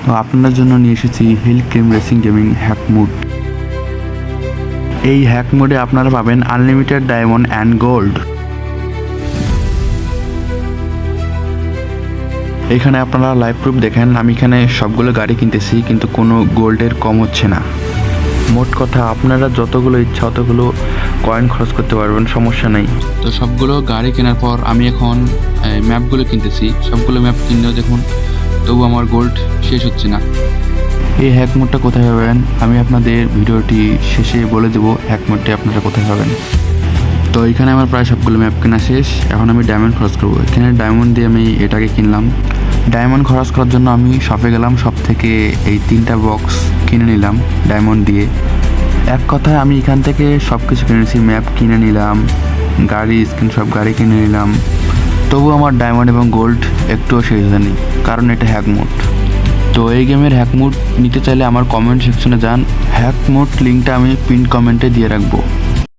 তো আপনাদের জন্য নিয়ে এসেছি hill climb racing gaming hack mod. এই হ্যাক মোডে আপনারা পাবেন আনলিমিটেড ডায়মন্ড অ্যান্ড গোল্ড। এখানে আপনারা লাইভ প্রুফ দেখেন, আমি এখানে সবগুলো গাড়ি কিনতেছি কিন্তু কোনো গোল্ডের কম হচ্ছে না। মোট কথা আপনারা যতগুলো ইচ্ছা ততগুলো কয়েন খরচ করতে পারবেন, সমস্যা নেই। তো সবগুলো গাড়ি কেনার পর আমি এখন ম্যাপগুলো কিনতেছি। সবগুলো ম্যাপ কিনলেও দেখুন তবু আমার গোল্ড শেষ হচ্ছে না। এই হ্যাক মোডটা কোথায় পাবেন আমি আপনাদের ভিডিওটি শেষে বলে দেবো হ্যাক মোডটি আপনারা কোথায় পাবেন। তো এখানে আমার প্রায় সবগুলো ম্যাপ কেনা শেষ। এখন আমি ডায়মন্ড খরচ করবো। এখানে ডায়মন্ড দিয়ে আমি এটাকে কিনলাম। ডায়মন্ড খরচ করার জন্য আমি শপে গেলাম, শপ থেকে এই 3টা বক্স কিনে নিলাম ডায়মন্ড দিয়ে। এক কথায় আমি এখান থেকে সব কিছু কিনেছি, ম্যাপ কিনে নিলাম, গাড়ি স্কিন সব গাড়ি কিনে নিলাম। তবু আমার ডায়মন্ড এবং গোল্ড একটুও শেষ হয়নি, কারণ এটা হ্যাক মোড। তো এই গেমের হ্যাক মোড নিতে চাইলে আমার কমেন্ট সেকশনে যান। হ্যাক মোড লিঙ্কটা আমি পিন কমেন্টে দিয়ে রাখবো।